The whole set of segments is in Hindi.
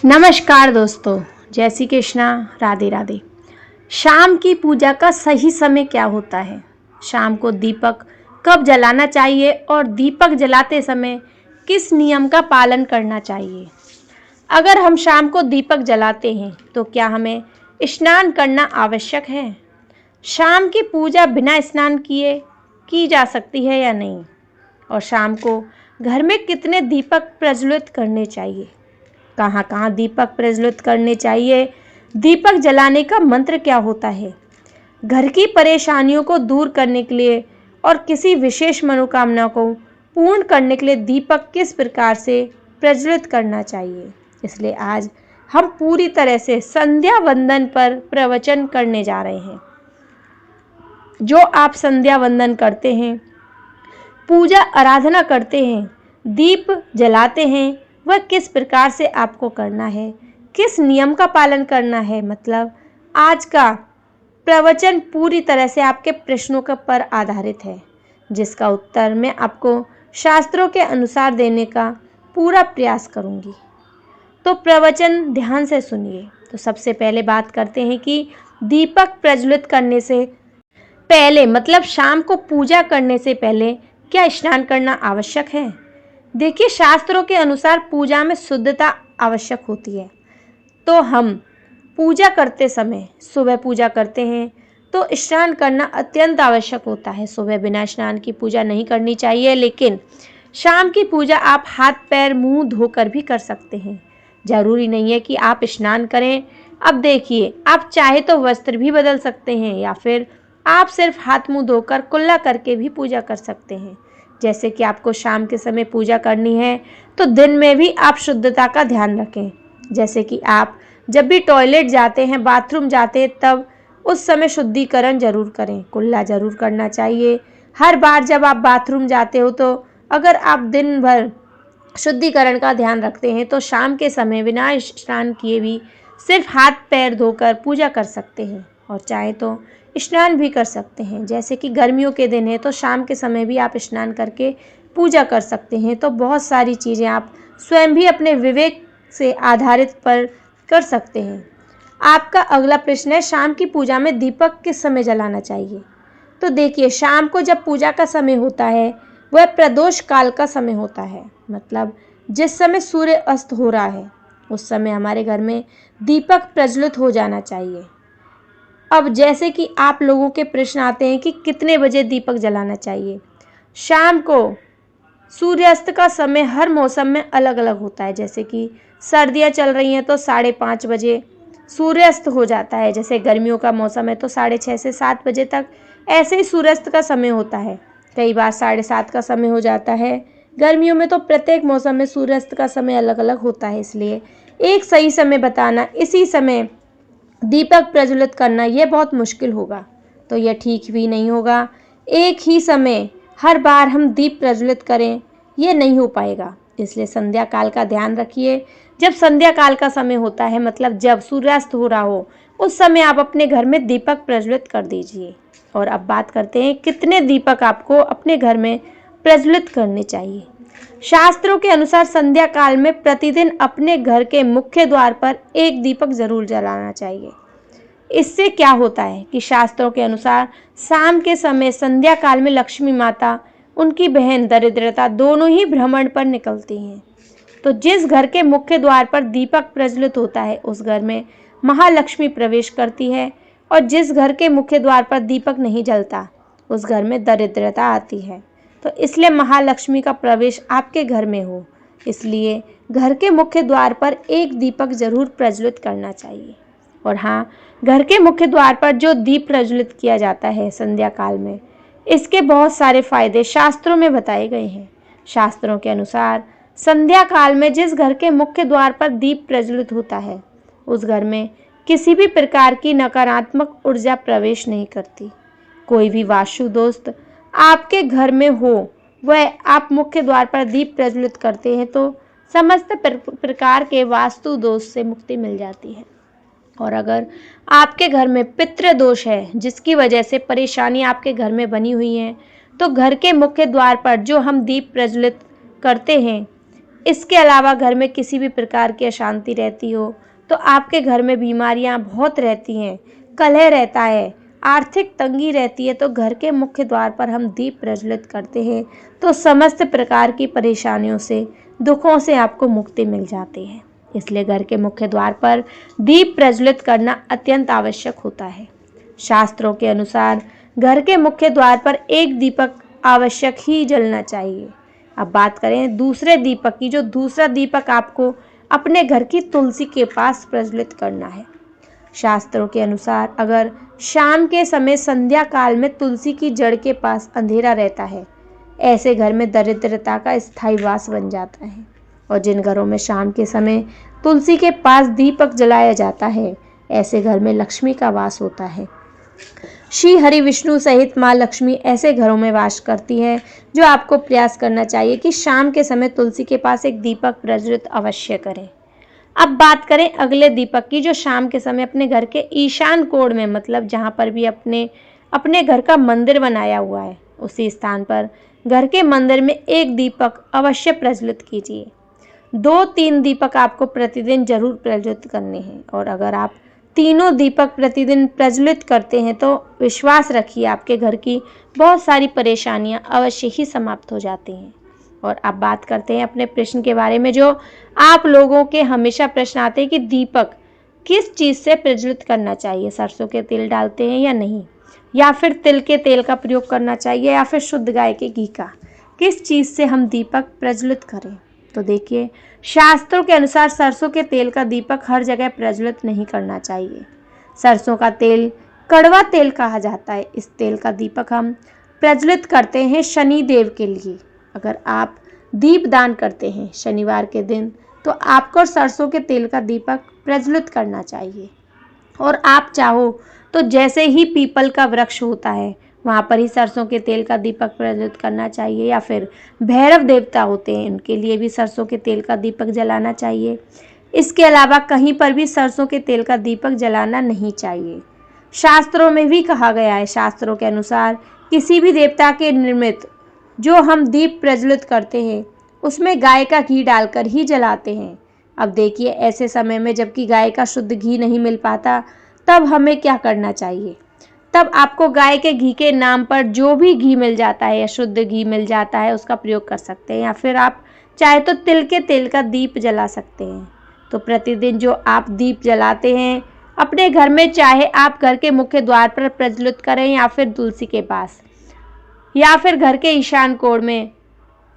नमस्कार दोस्तों, जय श्री कृष्णा, राधे राधे। शाम की पूजा का सही समय क्या होता है? शाम को दीपक कब जलाना चाहिए और दीपक जलाते समय किस नियम का पालन करना चाहिए? अगर हम शाम को दीपक जलाते हैं तो क्या हमें स्नान करना आवश्यक है? शाम की पूजा बिना स्नान किए की जा सकती है या नहीं? और शाम को घर में कितने दीपक प्रज्वलित करने चाहिए? कहाँ-कहाँ दीपक प्रज्वलित करने चाहिए? दीपक जलाने का मंत्र क्या होता है? घर की परेशानियों को दूर करने के लिए और किसी विशेष मनोकामना को पूर्ण करने के लिए दीपक किस प्रकार से प्रज्वलित करना चाहिए? इसलिए आज हम पूरी तरह से संध्या वंदन पर प्रवचन करने जा रहे हैं। जो आप संध्या वंदन करते हैं, पूजा आराधना करते हैं, दीप जलाते हैं, वह किस प्रकार से आपको करना है, किस नियम का पालन करना है। मतलब आज का प्रवचन पूरी तरह से आपके प्रश्नों पर आधारित है, जिसका उत्तर मैं आपको शास्त्रों के अनुसार देने का पूरा प्रयास करूंगी। तो प्रवचन ध्यान से सुनिए। तो सबसे पहले बात करते हैं कि दीपक प्रज्वलित करने से पहले, मतलब शाम को पूजा करने से पहले क्या स्नान करना आवश्यक है? देखिए, शास्त्रों के अनुसार पूजा में शुद्धता आवश्यक होती है। तो हम पूजा करते समय, सुबह पूजा करते हैं तो स्नान करना अत्यंत आवश्यक होता है। सुबह बिना स्नान की पूजा नहीं करनी चाहिए, लेकिन शाम की पूजा आप हाथ पैर मुंह धोकर भी कर सकते हैं। जरूरी नहीं है कि आप स्नान करें। अब देखिए, आप चाहे तो वस्त्र भी बदल सकते हैं या फिर आप सिर्फ हाथ मुंह धोकर कुल्ला करके भी पूजा कर सकते हैं। जैसे कि आपको शाम के समय पूजा करनी है तो दिन में भी आप शुद्धता का ध्यान रखें। जैसे कि आप जब भी टॉयलेट जाते हैं, बाथरूम जाते हैं, तब उस समय शुद्धिकरण जरूर करें, कुल्ला जरूर करना चाहिए। हर बार जब आप बाथरूम जाते हो तो अगर आप दिन भर शुद्धिकरण का ध्यान रखते हैं तो शाम के समय बिना स्नान किए भी सिर्फ हाथ पैर धोकर पूजा कर सकते हैं और चाहे तो स्नान भी कर सकते हैं। जैसे कि गर्मियों के दिन है तो शाम के समय भी आप स्नान करके पूजा कर सकते हैं। तो बहुत सारी चीज़ें आप स्वयं भी अपने विवेक से आधारित पर कर सकते हैं। आपका अगला प्रश्न है, शाम की पूजा में दीपक किस समय जलाना चाहिए? तो देखिए, शाम को जब पूजा का समय होता है वह प्रदोष काल का समय होता है। मतलब जिस समय सूर्य अस्त हो रहा है उस समय हमारे घर में दीपक प्रज्वलित हो जाना चाहिए। अब जैसे कि आप लोगों के प्रश्न आते हैं कि कितने बजे दीपक जलाना चाहिए। शाम को सूर्यास्त का समय हर मौसम में अलग अलग होता है। जैसे कि सर्दियाँ चल रही हैं तो 5:30 बजे सूर्यास्त हो जाता है। जैसे गर्मियों का मौसम है तो 6:30 से 7 बजे तक ऐसे ही सूर्यास्त का समय होता है। कई बार 7:30 का समय हो जाता है। गर्मियों में तो प्रत्येक मौसम में सूर्यास्त का समय अलग अलग होता है, इसलिए एक सही समय बताना, इसी समय दीपक प्रज्वलित करना, यह बहुत मुश्किल होगा। तो यह ठीक भी नहीं होगा। एक ही समय हर बार हम दीप प्रज्वलित करें, यह नहीं हो पाएगा। इसलिए संध्या काल का ध्यान रखिए। जब संध्या काल का समय होता है, मतलब जब सूर्यास्त हो रहा हो, उस समय आप अपने घर में दीपक प्रज्वलित कर दीजिए। और अब बात करते हैं कितने दीपक आपको अपने घर में प्रज्वलित करने चाहिए। शास्त्रों के अनुसार संध्या काल में प्रतिदिन अपने घर के मुख्य द्वार पर एक दीपक जरूर जलाना चाहिए। इससे क्या होता है कि शास्त्रों के अनुसार शाम के समय संध्या काल में लक्ष्मी माता, उनकी बहन दरिद्रता दोनों ही भ्रमण पर निकलती हैं। तो जिस घर के मुख्य द्वार पर दीपक प्रज्वलित होता है उस घर में महालक्ष्मी प्रवेश करती है, और जिस घर के मुख्य द्वार पर दीपक नहीं जलता उस घर में दरिद्रता आती है। तो इसलिए महालक्ष्मी का प्रवेश आपके घर में हो, इसलिए घर के मुख्य द्वार पर एक दीपक जरूर प्रज्वलित करना चाहिए। और हाँ, घर के मुख्य द्वार पर जो दीप प्रज्वलित किया जाता है संध्या काल में, इसके बहुत सारे फायदे शास्त्रों में बताए गए हैं। शास्त्रों के अनुसार संध्या काल में जिस घर के मुख्य द्वार पर दीप प्रज्वलित होता है उस घर में किसी भी प्रकार की नकारात्मक ऊर्जा प्रवेश नहीं करती। कोई भी वास्तु दोस्त आपके घर में हो, वह आप मुख्य द्वार पर दीप प्रज्वलित करते हैं तो समस्त प्रकार के वास्तु दोष से मुक्ति मिल जाती है। और अगर आपके घर में पितृ दोष है, जिसकी वजह से परेशानी आपके घर में बनी हुई है, तो घर के मुख्य द्वार पर जो हम दीप प्रज्वलित करते हैं इसके अलावा घर में किसी भी प्रकार की अशांति रहती हो तो आपके घर में बीमारियां बहुत रहती हैं, कलह रहता है, आर्थिक तंगी रहती है, तो घर के मुख्य द्वार पर हम दीप प्रज्वलित करते हैं तो समस्त प्रकार की परेशानियों से, दुखों से आपको मुक्ति मिल जाती है। इसलिए घर के मुख्य द्वार पर दीप प्रज्वलित करना अत्यंत आवश्यक होता है। शास्त्रों के अनुसार घर के मुख्य द्वार पर एक दीपक आवश्यक ही जलना चाहिए। अब बात करें दूसरे दीपक की, जो दूसरा दीपक आपको अपने घर की तुलसी के पास प्रज्वलित करना है। शास्त्रों के अनुसार अगर शाम के समय संध्या काल में तुलसी की जड़ के पास अंधेरा रहता है, ऐसे घर में दरिद्रता का स्थायी वास बन जाता है। और जिन घरों में शाम के समय तुलसी के पास दीपक जलाया जाता है, ऐसे घर में लक्ष्मी का वास होता है। श्री हरि विष्णु सहित माँ लक्ष्मी ऐसे घरों में वास करती है, जो आपको प्रयास करना चाहिए कि शाम के समय तुलसी के पास एक दीपक प्रज्वलित अवश्य करें। अब बात करें अगले दीपक की, जो शाम के समय अपने घर के ईशान कोण में, मतलब जहाँ पर भी अपने घर का मंदिर बनाया हुआ है, उसी स्थान पर घर के मंदिर में एक दीपक अवश्य प्रज्वलित कीजिए। 2-3 दीपक आपको प्रतिदिन जरूर प्रज्वलित करने हैं। और अगर आप तीनों दीपक प्रतिदिन प्रज्वलित करते हैं तो विश्वास रखिए आपके घर की बहुत सारी परेशानियां अवश्य ही समाप्त हो जाती हैं। और अब बात करते हैं अपने प्रश्न के बारे में, जो आप लोगों के हमेशा प्रश्न आते हैं कि दीपक किस चीज़ से प्रज्वलित करना चाहिए, सरसों के तेल डालते हैं या नहीं, या फिर तिल के तेल का प्रयोग करना चाहिए, या फिर शुद्ध गाय के घी का, किस चीज़ से हम दीपक प्रज्वलित करें। तो देखिए, शास्त्रों के अनुसार सरसों के तेल का दीपक हर जगह प्रज्वलित नहीं करना चाहिए। सरसों का तेल कड़वा तेल कहा जाता है। इस तेल का दीपक हम प्रज्वलित करते हैं शनि देव के लिए। अगर आप दीप दान करते हैं शनिवार के दिन, तो आपको सरसों के तेल का दीपक प्रज्वलित करना चाहिए। और आप चाहो तो जैसे ही पीपल का वृक्ष होता है, वहाँ पर ही सरसों के तेल का दीपक प्रज्वलित करना चाहिए, या फिर भैरव देवता होते हैं, उनके लिए भी सरसों के तेल का दीपक जलाना चाहिए। इसके अलावा कहीं पर भी सरसों के तेल का दीपक जलाना नहीं चाहिए। शास्त्रों में भी कहा गया है, शास्त्रों के अनुसार किसी भी देवता के निर्मित जो हम दीप प्रज्वलित करते हैं, उसमें गाय का घी डालकर ही जलाते हैं। अब देखिए, ऐसे समय में जबकि गाय का शुद्ध घी नहीं मिल पाता, तब हमें क्या करना चाहिए। तब आपको गाय के घी के नाम पर जो भी घी मिल जाता है या शुद्ध घी मिल जाता है, उसका प्रयोग कर सकते हैं, या फिर आप चाहे तो तिल के तेल का दीप जला सकते हैं। तो प्रतिदिन जो आप दीप जलाते हैं अपने घर में, चाहे आप घर के मुख्य द्वार पर प्रज्वलित करें या फिर तुलसी के पास या फिर घर के ईशान कोण में,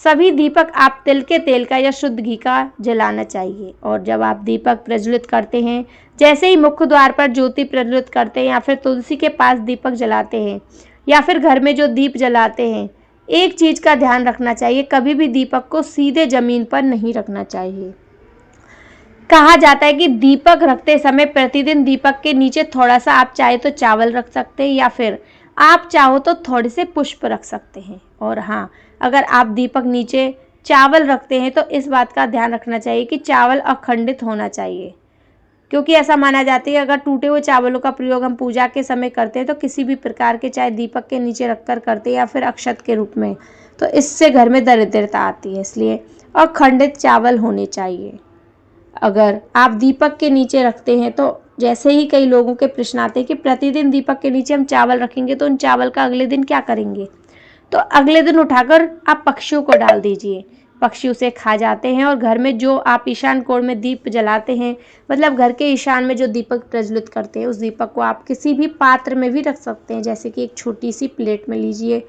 सभी दीपक आप तिल के तेल का या शुद्ध घी का जलाना चाहिए। और जब आप दीपक प्रज्वलित करते हैं, जैसे ही मुख्य द्वार पर ज्योति प्रज्वलित करते हैं या फिर तुलसी के पास दीपक जलाते हैं या फिर घर में जो दीप जलाते हैं, एक चीज़ का ध्यान रखना चाहिए, कभी भी दीपक को सीधे जमीन पर नहीं रखना चाहिए। कहा जाता है कि दीपक रखते समय प्रतिदिन दीपक के नीचे थोड़ा सा आप चाहे तो चावल रख सकते हैं, या फिर आप चाहो तो थोड़े से पुष्प रख सकते हैं। और हाँ, अगर आप दीपक नीचे चावल रखते हैं तो इस बात का ध्यान रखना चाहिए कि चावल अखंडित होना चाहिए, क्योंकि ऐसा माना जाता है कि अगर टूटे हुए चावलों का प्रयोग हम पूजा के समय करते हैं तो किसी भी प्रकार के, चाहे दीपक के नीचे रखकर करते हैं या फिर अक्षत के रूप में, तो इससे घर में दरिद्रता आती है। इसलिए अखंडित चावल होने चाहिए। अगर आप दीपक के नीचे रखते हैं तो जैसे ही कई लोगों के प्रश्न आते हैं कि प्रतिदिन दीपक के नीचे हम चावल रखेंगे तो उन चावल का अगले दिन क्या करेंगे, तो अगले दिन उठाकर आप पक्षियों को डाल दीजिए, पक्षी उसे खा जाते हैं। और घर में जो आप ईशान कोण में दीप जलाते हैं, मतलब घर के ईशान में जो दीपक प्रज्वलित करते हैं, उस दीपक को आप किसी भी पात्र में भी रख सकते हैं, जैसे कि एक छोटी सी प्लेट में लीजिए,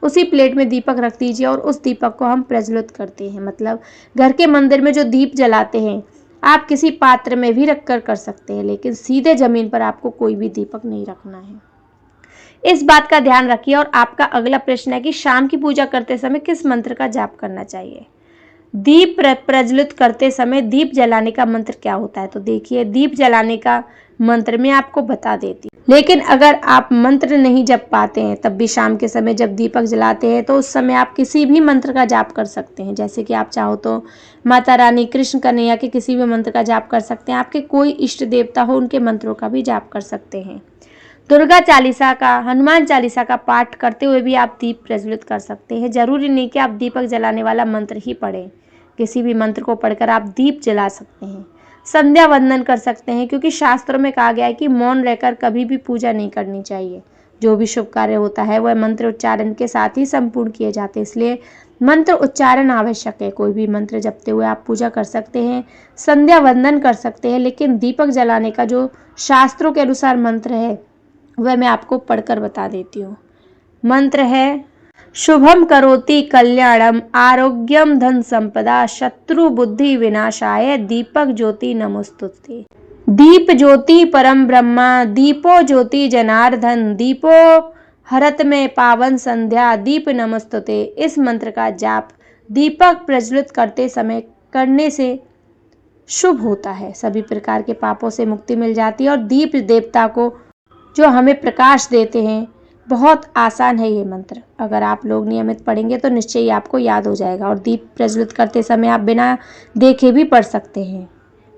उसी प्लेट में दीपक रख दीजिए और उस दीपक को हम प्रज्वलित करते हैं। मतलब घर के मंदिर में जो दीप जलाते हैं, आप किसी पात्र में भी रखकर कर सकते हैं, लेकिन सीधे जमीन पर आपको कोई भी दीपक नहीं रखना है। इस बात का ध्यान रखिए। और आपका अगला प्रश्न है कि शाम की पूजा करते समय किस मंत्र का जाप करना चाहिए। दीप प्रज्वलित करते समय दीप जलाने का मंत्र क्या होता है, तो देखिए, दीप जलाने का मंत्र मैं आपको बता देती हूँ, लेकिन अगर आप मंत्र नहीं जप पाते हैं, तब भी शाम के समय जब दीपक जलाते हैं तो उस समय आप किसी भी मंत्र का जाप कर सकते हैं। जैसे कि आप चाहो तो माता रानी, कृष्ण कन्हैया के किसी भी मंत्र का जाप कर सकते हैं। आपके कोई इष्ट देवता हो, उनके मंत्रों का भी जाप कर सकते हैं। दुर्गा चालीसा का, हनुमान चालीसा का पाठ करते हुए भी आप दीप प्रज्वलित कर सकते हैं। जरूरी नहीं कि आप दीपक जलाने वाला मंत्र ही पढ़ें, किसी भी मंत्र को पढ़कर आप दीप जला सकते हैं, संध्या वंदन कर सकते हैं, क्योंकि शास्त्रों में कहा गया है कि मौन रहकर कभी भी पूजा नहीं करनी चाहिए। जो भी शुभ कार्य होता है वह मंत्र उच्चारण के साथ ही संपूर्ण किए जाते हैं, इसलिए मंत्र उच्चारण आवश्यक है। कोई भी मंत्र जपते हुए आप पूजा कर सकते हैं, संध्या वंदन कर सकते हैं, लेकिन दीपक जलाने का जो शास्त्रों के अनुसार मंत्र है वह मैं आपको पढ़कर बता देती हूँ। मंत्र है शुभम करोति कल्याणम आरोग्यम धन संपदा शत्रु बुद्धि विनाशाय दीपक ज्योति नमोस्तुते। दीप ज्योति परम ब्रह्मा दीपो ज्योति जनार्दन दीपो हरत में पावन संध्या दीप नमस्तुते। इस मंत्र का जाप दीपक प्रज्वलित करते समय करने से शुभ होता है, सभी प्रकार के पापों से मुक्ति मिल जाती है और दीप देवता को जो हमें प्रकाश देते हैं। बहुत आसान है ये मंत्र, अगर आप लोग नियमित पढ़ेंगे तो निश्चय ही आपको याद हो जाएगा और दीप प्रज्वलित करते समय आप बिना देखे भी पढ़ सकते हैं।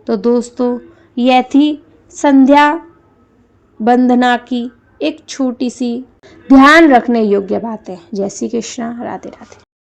तो दोस्तों, यह थी संध्या वंदना की एक छोटी सी ध्यान रखने योग्य बात है। जय श्री कृष्णा, राधे राधे।